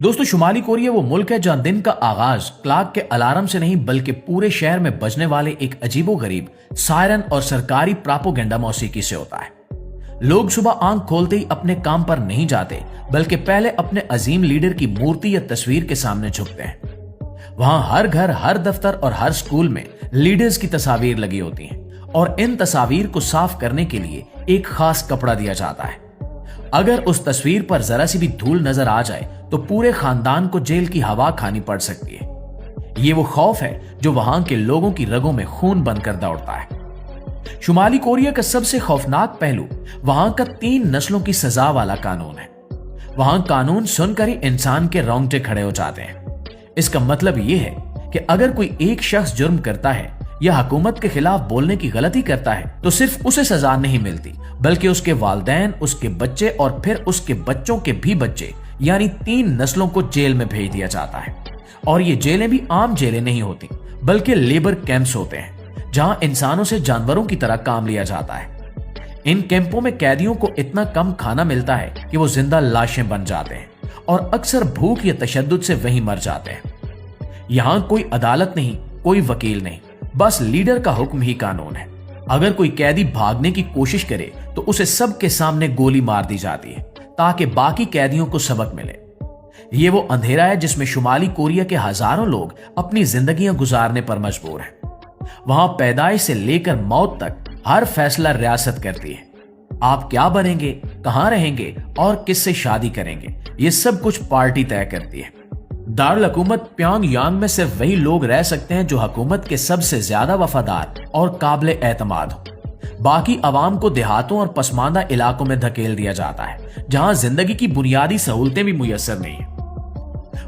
दोस्तों, शुमाली कोरिया वो मुल्क है जहां दिन का आगाज क्लॉक के अलार्म से नहीं बल्कि पूरे शहर में बजने वाले एक अजीबोगरीब सायरन और सरकारी प्रोपेगेंडा मौसीकी से होता है। लोग सुबह आंख खोलते ही अपने काम पर नहीं जाते बल्कि पहले अपने अजीम लीडर की मूर्ति या तस्वीर के सामने झुकते हैं। वहां हर घर, हर दफ्तर और हर स्कूल में लीडर्स की तस्वीर लगी होती हैं और इन तस्वीर को साफ करने के लिए एक खास कपड़ा दिया जाता है। अगर उस तस्वीर पर जरा सी भी धूल नजर आ जाए तो पूरे खानदान को जेल की हवा खानी पड़ सकती है। ये वो खौफ है जो वहां के लोगों की रगों में खून बनकर दौड़ता है। शुमाली कोरिया का सबसे खौफनाक पहलू वहां का 3 नस्लों की सजा वाला कानून है। वहां कानून सुनकर ही इंसान के रोंगटे खड़े हो जाते हैं। इसका मतलब यह है कि अगर कोई एक शख्स जुर्म करता है या हुकूमत के खिलाफ बोलने की गलती करता है तो सिर्फ उसे सजा नहीं मिलती बल्कि उसके वालिदैन, उसके बच्चे और फिर उसके बच्चों के भी बच्चे, यानी 3 नस्लों को जेल में भेज दिया जाता है। और ये जेलें भी आम जेलें नहीं होती बल्कि लेबर कैंप्स होते हैं जहां इंसानों से जानवरों की तरह काम लिया जाता है। इन कैंपों में कैदियों को इतना कम खाना मिलता है कि वो जिंदा लाशें बन जाते हैं और अक्सर भूख या तशद्दुद से वहीं मर जाते हैं। यहां कोई अदालत नहीं, कोई वकील नहीं, बस लीडर का हुक्म ही कानून है। अगर कोई कैदी भागने की कोशिश करे तो उसे सबके सामने गोली मार दी जाती है ताकि बाकी कैदियों को सबक मिले। ये वो अंधेरा है जिसमें शुमाली कोरिया के हजारों लोग अपनी जिंदगियां गुजारने पर मजबूर हैं। वहां पैदाइश से लेकर मौत तक हर फैसला रियासत करती है। आप क्या बनेंगे, कहां रहेंगे और किससे शादी करेंगे, ये सब कुछ पार्टी तय करती है। दारुल हुकूमत प्योंगयांग में सिर्फ वही लोग रह सकते हैं जो हुकूमत के सबसे ज्यादा वफादार और काबिल एतमाद हो। बाकी अवाम को देहातों और पसमानदा इलाकों में धकेल दिया जाता है जहां जिंदगी की बुनियादी सहूलतें भी मुयस्सर नहीं है।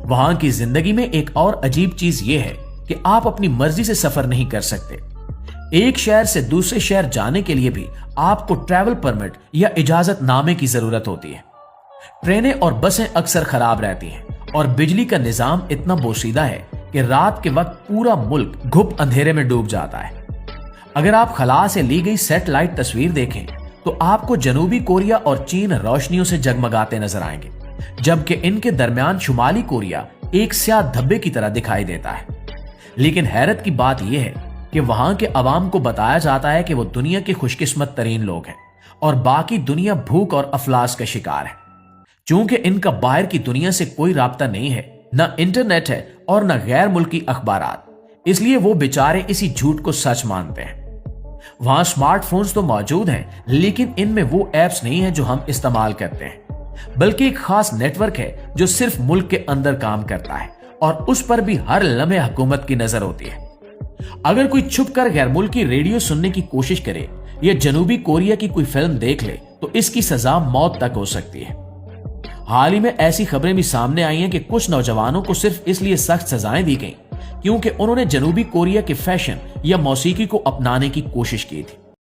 वहां की जिंदगी में एक और अजीब चीज यह है कि आप अपनी मर्जी से सफर नहीं कर सकते। एक शहर से दूसरे शहर जाने के लिए भी आपको ट्रैवल परमिट या इजाजत नामे की जरूरत होती है। ट्रेनें और बसें अक्सर खराब रहती हैं और बिजली का निजाम इतना बोसीदा है कि रात के वक्त पूरा मुल्क घुप अंधेरे में डूब जाता है। अगर आप खला से ली गई सैटेलाइट तस्वीर देखें तो आपको जनूबी कोरिया और चीन रोशनियों से जगमगाते नजर आएंगे, जबकि इनके दरमियान शुमाली कोरिया एक स्याह धब्बे की तरह दिखाई देता है। लेकिन हैरत की बात यह है कि वहां के अवाम को बताया जाता है कि वो दुनिया के खुशकिस्मत तरीन लोग हैं और बाकी दुनिया भूख और अफलास का शिकार है। चूंकि इनका बाहर की दुनिया से कोई राब्ता नहीं है, न इंटरनेट है और न गैर मुल्की अखबारात, इसलिए वो बेचारे इसी झूठ को सच मानते हैं। वहां स्मार्टफोन्स तो मौजूद हैं लेकिन इनमें वो ऐप्स नहीं है जो हम इस्तेमाल करते हैं, बल्कि एक खास नेटवर्क है जो सिर्फ मुल्क के अंदर काम करता है और उस पर भी हर लम्हे हुकूमत की नजर होती है। अगर कोई छुपकर गैर मुल्की रेडियो सुनने की कोशिश करे या जनूबी कोरिया की कोई फिल्म देख ले तो इसकी सजा मौत तक हो सकती है। हाल ही में ऐसी खबरें भी सामने आई हैं कि कुछ नौजवानों को सिर्फ इसलिए सख्त सजाएं दी गईं क्योंकि उन्होंने जनूबी कोरिया के फैशन या मौसीकी को अपनाने की कोशिश की थी।